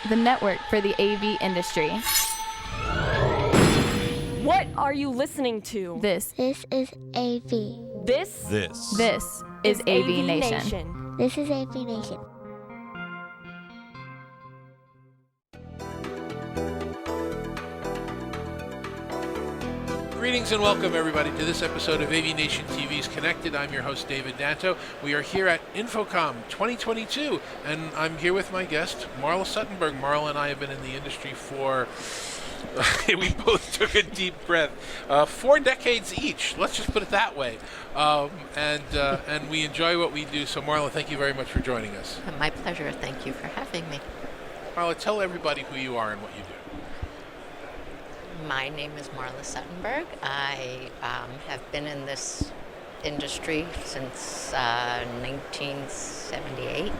the network for the AV industry. What are you listening to? This This is AV. This is AVNation. This is AVNation. Greetings and welcome everybody to this episode of AVNation TV's Connected. I'm your host David Danto. We are here at InfoComm 2022 and I'm here with my guest Marla Suttenberg. Marla and I have been in the industry for, we both took a deep breath, 4 decades each, let's just put it that way. And we enjoy what we do. So Marla, thank you very much for joining us. My pleasure. Thank you for having me. Marla, tell everybody who you are and what you do. My name is Marla Suttenberg. I have been in this industry since 1978,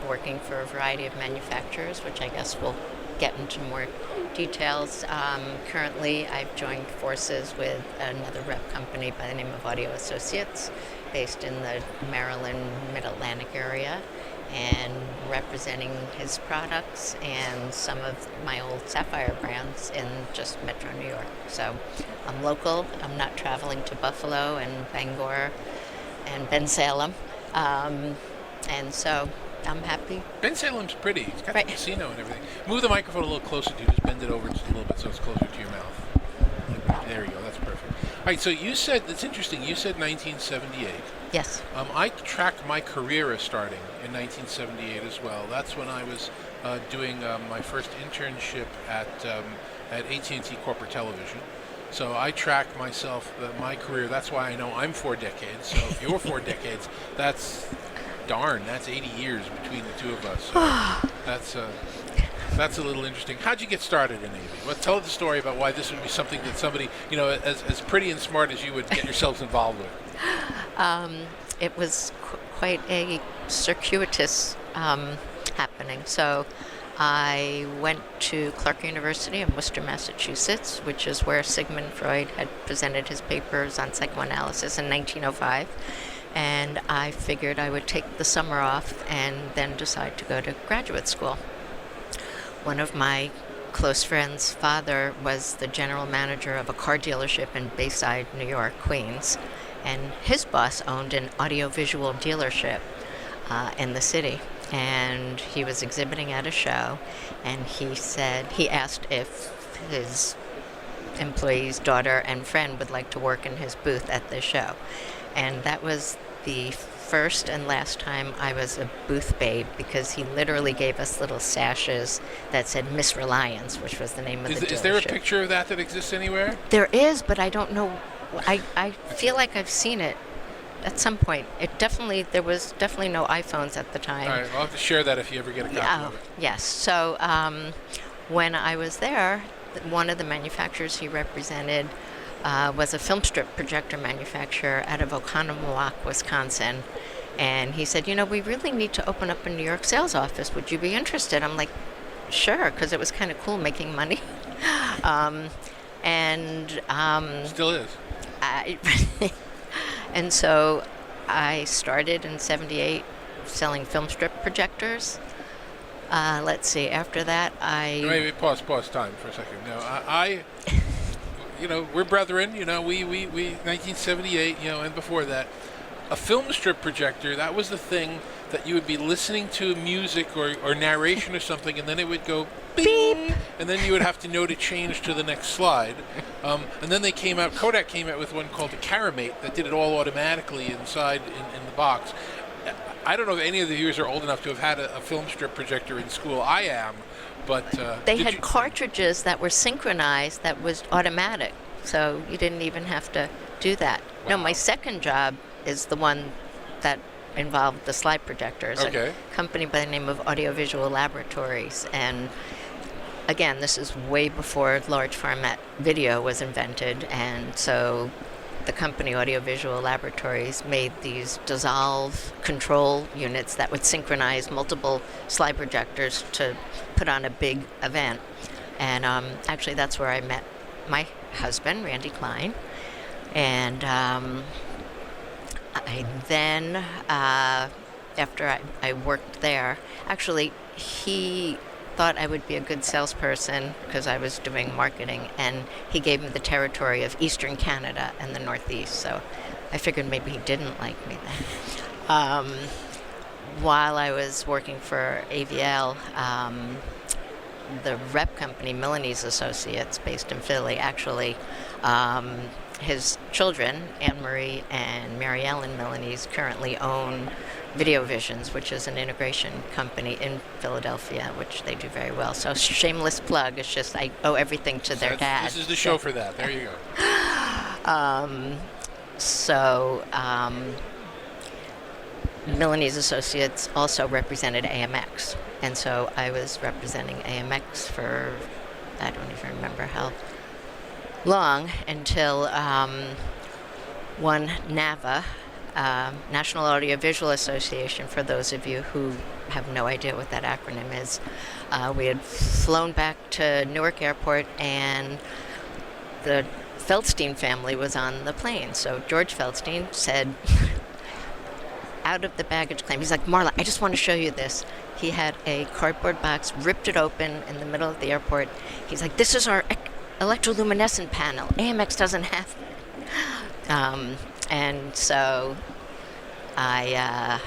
working for a variety of manufacturers, which I guess we'll get into more details. Currently, I've joined forces with another rep company by the name of Audio Associates, based in the Maryland, Mid-Atlantic area, and representing his products and some of my old Sapphire brands in just Metro New York. So I'm local. I'm not traveling to Buffalo and Bangor and Bensalem. And so I'm happy. Bensalem's pretty. It's got Right. the casino and everything. Move the microphone a little closer to you. Just bend it over just a little bit so it's closer to your mouth. There you go. That's perfect. All right. So you said, it's interesting, you said 1978. Yes. I tracked my career as starting in 1978 as well. That's when I was doing my first internship at AT&T Corporate Television. So I track myself, my career. That's why I know I'm 4 decades. So if you're 4 decades, that's 80 years between the two of us. So that's a little interesting. How'd you get started in AV? Well, tell us the story about why this would be something that somebody, as pretty and smart as you would get yourselves involved with. It was quite a circuitous happening. So I went to Clark University in Worcester, Massachusetts, which is where Sigmund Freud had presented his papers on psychoanalysis in 1905. And I figured I would take the summer off and then decide to go to graduate school. One of my close friends' father was the general manager of a car dealership in Bayside, New York, Queens. And his boss owned an audiovisual dealership in the city. And he was exhibiting at a show, and he asked if his employee's daughter and friend would like to work in his booth at the show. And that was the first and last time I was a booth babe, because he literally gave us little sashes that said Miss Reliance, which was the name of the dealership. Is there a picture of that exists anywhere? There is, but I don't know. I feel like I've seen it at some point. There was definitely no iPhones at the time. All right, I'll have to share that if you ever get a copy of it. Yes. So when I was there, one of the manufacturers he represented was a film strip projector manufacturer out of Oconomowoc, Wisconsin. And he said, we really need to open up a New York sales office. Would you be interested? I'm like, sure, because it was kind of cool making money. Still is. And so I started in 78 selling film strip projectors. Let's see, after that Wait, pause time for a second. No, we're brethren, we 1978, and before that, a film strip projector, that was the thing that you would be listening to music or narration or something, and then it would go beep, and then you would have to know to change to the next slide. And then Kodak came out with one called the Caramate that did it all automatically inside in the box. I don't know if any of the viewers are old enough to have had a film strip projector in school. I am, but... they had cartridges that were synchronized that was automatic, so you didn't even have to do that. Wow. No, my second job is the one that involved the slide projectors. Okay. A company by the name of Audiovisual Laboratories. And again, this is way before large format video was invented, and so the company Audiovisual Laboratories made these dissolve control units that would synchronize multiple slide projectors to put on a big event. And actually that's where I met my husband, Randy Klein. And I then after I worked there. Actually, he thought I would be a good salesperson because I was doing marketing, and he gave me the territory of Eastern Canada and the Northeast. So I figured maybe he didn't like me then. While I was working for AVL, the rep company, Milanese Associates, based in Philly, actually, his children, Anne-Marie and Mary Ellen Milanese, currently own Video Visions, which is an integration company in Philadelphia, which they do very well. So shameless plug. It's just I owe everything to their dad. This is the show for that. There you go. Milanese Associates also represented AMX. And so I was representing AMX for, I don't even remember how long, until one NAVA, National Audiovisual Association, for those of you who have no idea what that acronym is. We had flown back to Newark Airport, and the Feldstein family was on the plane. So George Feldstein said, out of the baggage claim, he's like, Marla, I just want to show you this. He had a cardboard box, ripped it open in the middle of the airport. He's like, this is our electroluminescent panel. AMX doesn't have it. And so I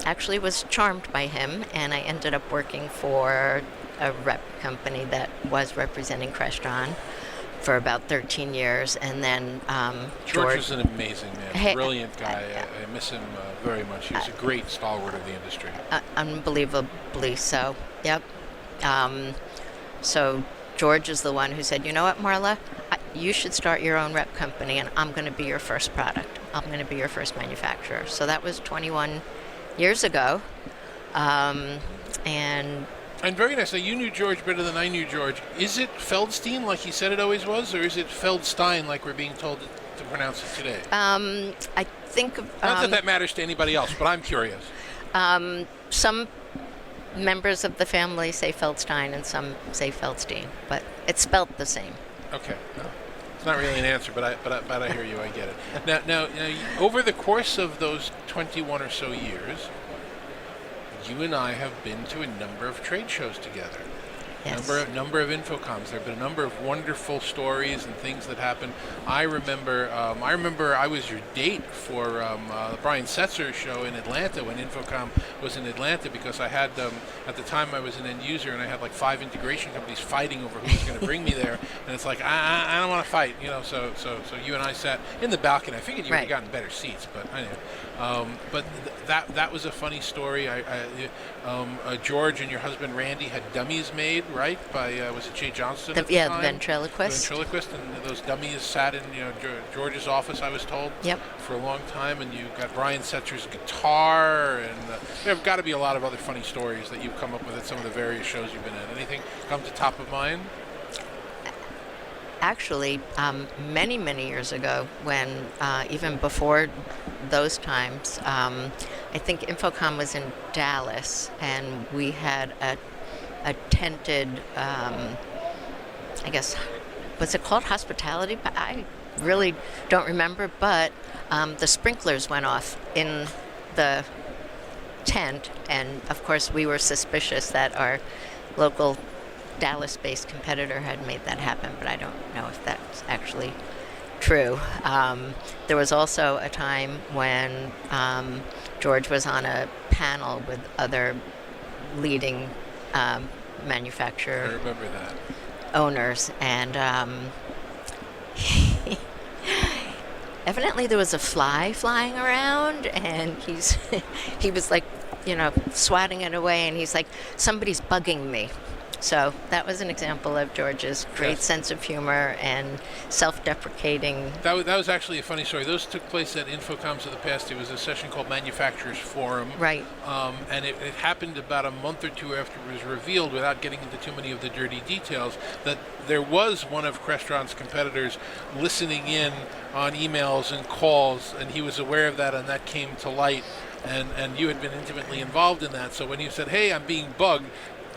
actually was charmed by him, and I ended up working for a rep company that was representing Crestron for about 13 years, and then George was an amazing man, brilliant guy. I miss him very much. He was a great stalwart of the industry. Unbelievably so. Yep. So George is the one who said, you know what, Marla, you should start your own rep company, and I'm going to be your first product. I'm going to be your first manufacturer. So that was 21 years ago, And very nice. Now, you knew George better than I knew George. Is it Feldstein, like he said it always was, or is it Feldstein, like we're being told to pronounce it today? I think... Not that matters to anybody else, but I'm curious. Some members of the family say Feldstein, and some say Feldstein, but it's spelt the same. Okay. No, it's not really an answer, but I hear you. I get it. Now, over the course of those 21 or so years, you and I have been to a number of trade shows together. Yes. Number of InfoComms. There have been a number of wonderful stories and things that happened. I remember I was your date for the Brian Setzer show in Atlanta when InfoComm was in Atlanta, because I had at the time I was an end user, and I had like 5 integration companies fighting over who was going to bring me there, and it's like I don't want to fight, So you and I sat in the balcony. I figured you would have gotten better seats, but anyway. But that was a funny story. George and your husband Randy had dummies made, right? By was it Jay Johnston? The ventriloquist. The ventriloquist, and those dummies sat in George's office, I was told. Yep. For a long time, and you got Brian Setzer's guitar, and there have got to be a lot of other funny stories that you've come up with at some of the various shows you've been at. Anything come to top of mind? Actually, many, many years ago, when even before those times, I think InfoComm was in Dallas, and we had a tented, I guess, was it called hospitality? I really don't remember, but the sprinklers went off in the tent, and of course we were suspicious that our local Dallas-based competitor had made that happen, but I don't know if that's actually true. There was also a time when George was on a panel with other leading manufacturer I remember that. owners, and evidently there was a fly flying around, and he was like, swatting it away, and he's like, somebody's bugging me. So that was an example of George's great sense of humor and self-deprecating. That was actually a funny story. Those took place at InfoComms of the past. It was a session called Manufacturers Forum. Right. And it happened about a month or two after it was revealed, without getting into too many of the dirty details, that there was one of Crestron's competitors listening in on emails and calls, and he was aware of that, and that came to light. And you had been intimately involved in that. So when you said, hey, I'm being bugged,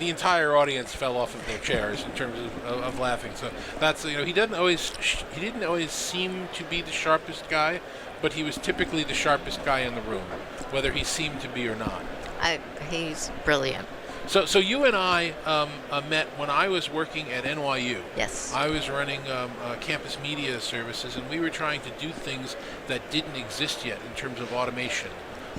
the entire audience fell off of their chairs in terms of laughing. So that's, he didn't always seem to be the sharpest guy, but he was typically the sharpest guy in the room, whether he seemed to be or not. He's brilliant. So you and I met when I was working at NYU. Yes. I was running campus media services, and we were trying to do things that didn't exist yet in terms of automation.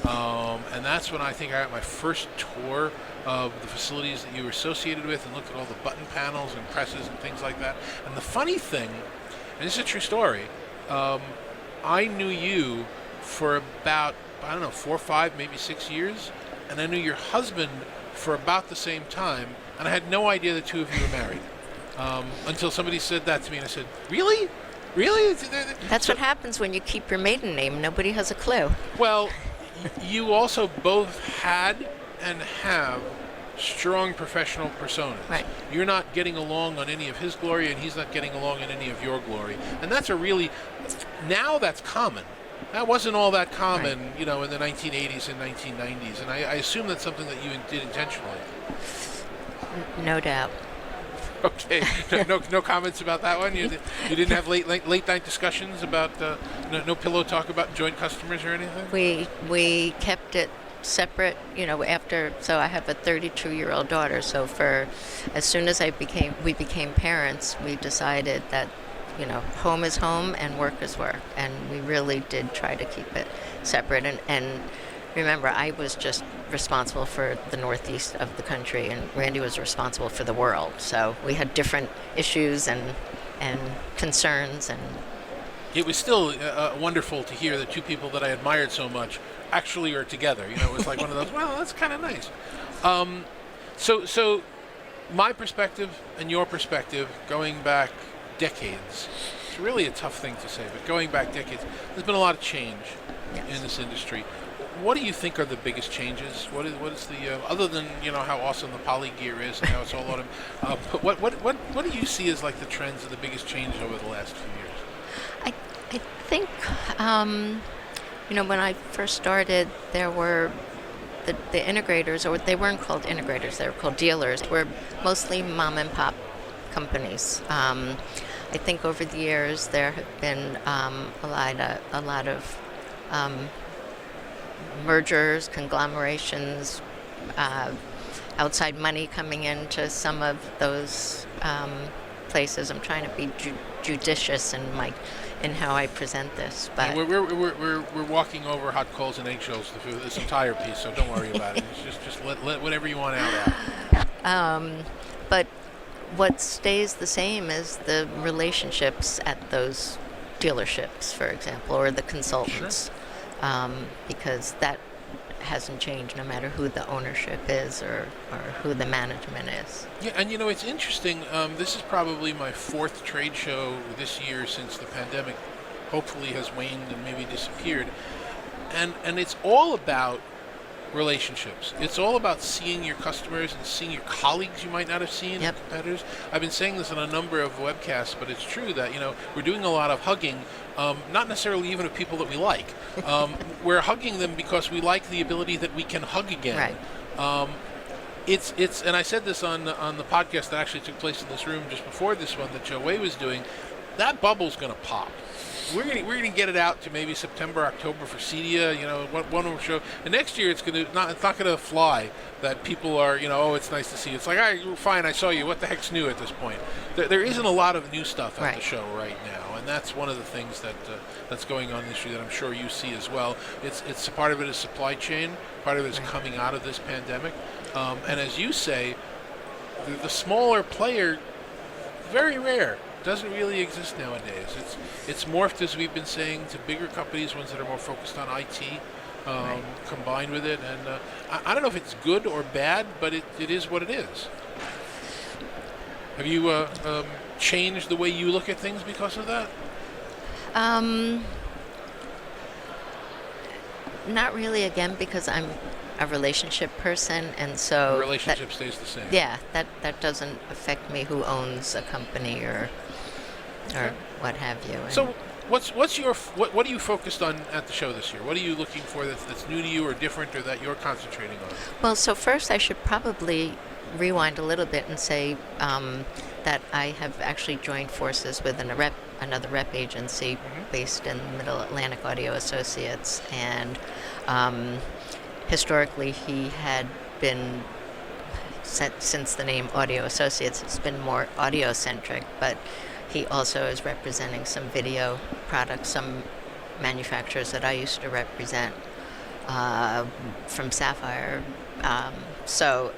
And that's when I think I got my first tour of the facilities that you were associated with, and looked at all the button panels and presses and things like that. And the funny thing, and this is a true story, I knew you for about, 4, 5, maybe 6 years, and I knew your husband for about the same time, and I had no idea the two of you were married until somebody said that to me, and I said, "Really? Really?" That's what happens when you keep your maiden name. Nobody has a clue. Well, you also both had and have strong professional personas. Right. You're not getting along on any of his glory, and he's not getting along in any of your glory. And that's now that's common. That wasn't all that common, right, in the 1980s and 1990s. And I assume that's something that you did intentionally. No doubt. Okay. No comments about that one? You didn't have late night discussions about, no pillow talk about joint customers or anything? We kept it separate, so I have a 32-year-old daughter, so as soon as we became parents, we decided that, home is home and work is work, and we really did try to keep it separate. And remember, I was just responsible for the northeast of the country, and Randy was responsible for the world, so we had different issues and concerns. And it was still wonderful to hear that two people that I admired so much actually are together. It was like one of those, well, that's kind of nice. So my perspective and your perspective, going back decades, it's really a tough thing to say, but going back decades, there's been a lot of change in this industry. What do you think are the biggest changes? What is the other than how awesome the poly gear is and how it's all autumn? But what do you see as like the trends of the biggest changes over the last few years? I think when I first started, there were the integrators, or they weren't called integrators, they were called dealers, were mostly mom and pop companies. I think over the years there have been a lot of mergers, conglomerations, outside money coming into some of those places. I'm trying to be judicious in how I present this, but we're walking over hot coals and eggshells through this entire piece, so don't worry about it. It's just let whatever you want out. But what stays the same is the relationships at those dealerships, for example, or the consultants. Sure. Because that hasn't changed no matter who the ownership is or who the management is. Yeah, and it's interesting. This is probably my 4th trade show this year since the pandemic hopefully has waned and maybe disappeared. And it's all about relationships. It's all about seeing your customers and seeing your colleagues you might not have seen, yep, and competitors. I've been saying this on a number of webcasts, but it's true that we're doing a lot of hugging, not necessarily even of people that we like. We're hugging them because we like the ability that we can hug again. Right. It's and I said this on the podcast that actually took place in this room just before this one that Joe Way was doing. That bubble's going to pop. We're gonna get it out to maybe September, October for CEDIA, one more show. And next year it's not gonna fly that people are, oh, it's nice to see you. It's like, all right, fine, I saw you. What the heck's new at this point? There isn't a lot of new stuff at the show right now, and that's one of the things that's going on this year that I'm sure you see as well. It's part of it is supply chain, part of it is coming out of this pandemic, and as you say, the smaller player, very rare. Doesn't really exist nowadays. It's morphed, as we've been saying, to bigger companies, ones that are more focused on IT, combined with it. And I don't know if it's good or bad, but it is what it is. Have you changed the way you look at things because of that? Not really, again, because I'm a relationship person, and so the relationship stays the same. Yeah, that doesn't affect me who owns a company or what have you. So What's your what are you focused on at the show this year? What are you looking for that's new to you or different or that you're concentrating on? Well, so first I should probably rewind a little bit and say that I have actually joined forces with another rep agency based in Middle Atlantic Audio Associates, and historically he had been, since the name Audio Associates, it's been more audio-centric, but he also is representing some video products, some manufacturers that I used to represent from Sapphire. So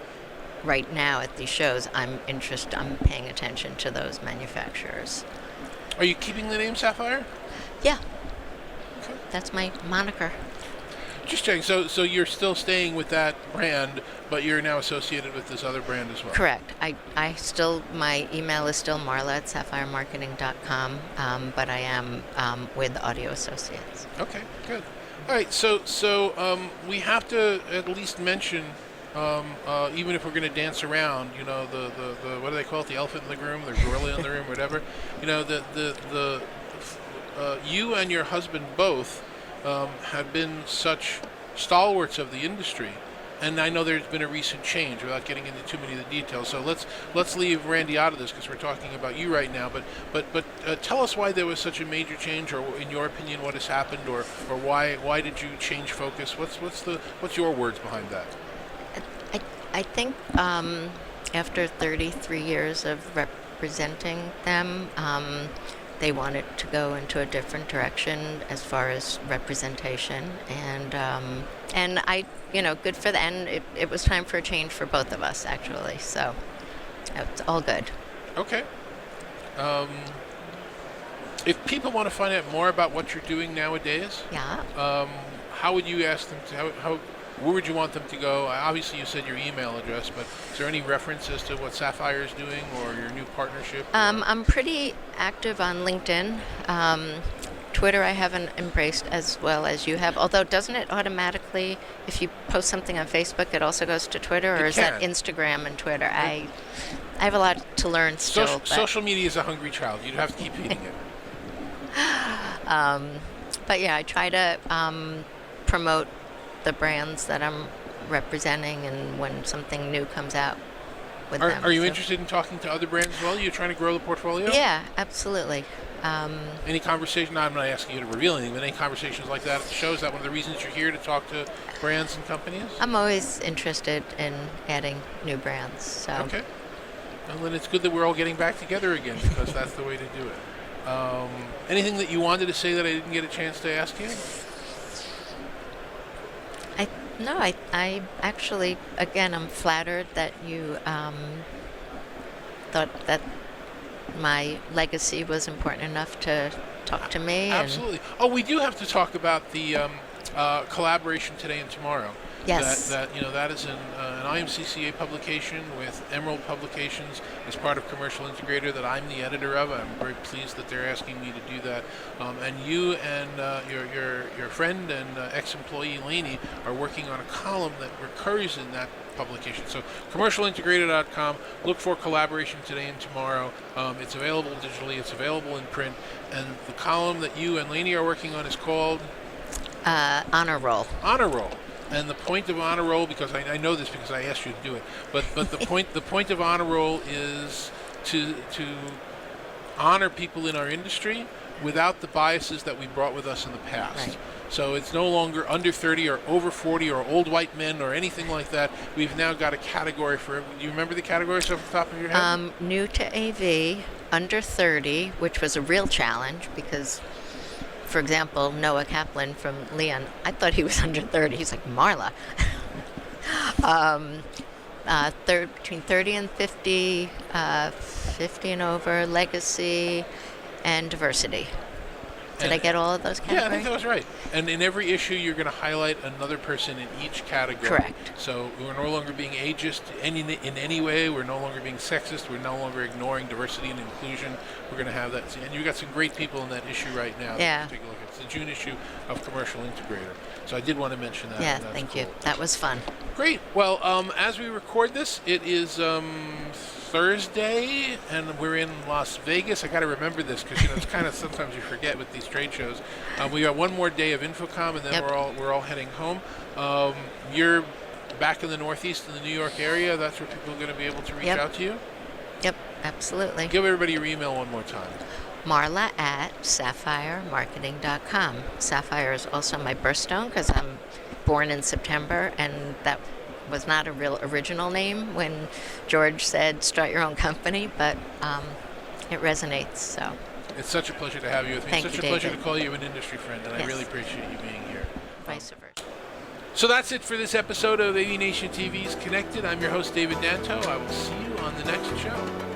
right now at these shows, I'm paying attention to those manufacturers. Are you keeping the name Sapphire? Yeah. Okay. That's my moniker. Just checking. So you're still staying with that brand, but you're now associated with this other brand as well. Correct. My email is still marla@sapphiremarketing.com, but I am with Audio Associates. Okay, good. All right, so we have to at least mention, even if we're going to dance around, the what do they call it? The elephant in the room, the gorilla in the room, whatever. You and your husband both have been such stalwarts of the industry, and I know there's been a recent change without getting into too many of the details. So let's leave Randy out of this because we're talking about you right now. But tell us why there was such a major change, or in your opinion, what has happened, or why did you change focus? What's your words behind that? I think after 33 years of representing them, they wanted to go into a different direction as far as representation, and I, good for them. And it was time for a change for both of us, actually. So it's all good. Okay. If people want to find out more about what you're doing nowadays, how would you ask them to? Where would you want them to go? Obviously, you said your email address, but is there any reference as to what Sapphire is doing or your new partnership? I'm pretty active on LinkedIn. Twitter I haven't embraced as well as you have, although doesn't it automatically, if you post something on Facebook, it also goes to Twitter, or is that Instagram and Twitter? I have a lot to learn still. Social media is a hungry child. You'd have to keep feeding it. But yeah, I try to promote the brands that I'm representing, and when something new comes out with them. Are you interested in talking to other brands as well? You're trying to grow the portfolio? Yeah, absolutely. Any conversation? I'm not asking you to reveal anything, but any conversations like that at the show? Is that one of the reasons you're here, to talk to brands and companies? I'm always interested in adding new brands. So. Okay. Well, then it's good that we're all getting back together again, because that's the way to do it. Anything that you wanted to say that I didn't get a chance to ask you? No, I actually, again, I'm flattered that you thought that my legacy was important enough to talk to me. Absolutely. We do have to talk about the collaboration today and tomorrow. Yes. That is an IMCCA publication with Emerald Publications as part of Commercial Integrator that I'm the editor of. I'm very pleased that they're asking me to do that. And you and your friend and ex-employee Lainey are working on a column that recurs in that publication. So commercialintegrator.com, look for collaboration today and tomorrow. It's available digitally, it's available in print, and the column that you and Lainey are working on is called Honor Roll. Honor Roll. And the point of Honor Roll, because I know this because I asked you to do it, but the point of Honor Roll is to honor people in our industry without the biases that we brought with us in the past. Right. So it's no longer under 30 or over 40 or old white men or anything like that. We've now got a category for. Do you remember the categories off the top of your head? New to AV, under 30, which was a real challenge because, for example, Noah Kaplan from Leon, I thought he was under 30. He's like, Marla. Between 30 and 50, 50 and over, legacy, and diversity. Did I get all of those categories? Yeah, I think that was right. And in every issue, you're going to highlight another person in each category. Correct. So we're no longer being ageist in any way. We're no longer being sexist. We're no longer ignoring diversity and inclusion. We're going to have that. And you've got some great people in that issue right now. Yeah. Take a look. It's the June issue of Commercial Integrator. So I did want to mention that. Yeah, thank you. That was fun. Great. Well, as we record this, it is Thursday, and we're in Las Vegas. I got to remember this because it's kind of sometimes you forget with these trade shows. We got one more day of InfoComm, and then we're all heading home. You're back in the Northeast in the New York area. That's where people are going to be able to reach out to you. Yep, absolutely. Give everybody your email one more time. Marla@sapphiremarketing.com. Sapphire is also my birthstone because I'm born in September, and that was not a real original name when George said start your own company, but it resonates. So it's such a pleasure to have you with me. Thank It's you, such a pleasure David. to call you an industry friend, and I really appreciate you being here. Vice versa. So that's it for this episode of AVNation TV's Connected. I'm your host, David Danto. I will see you on the next show.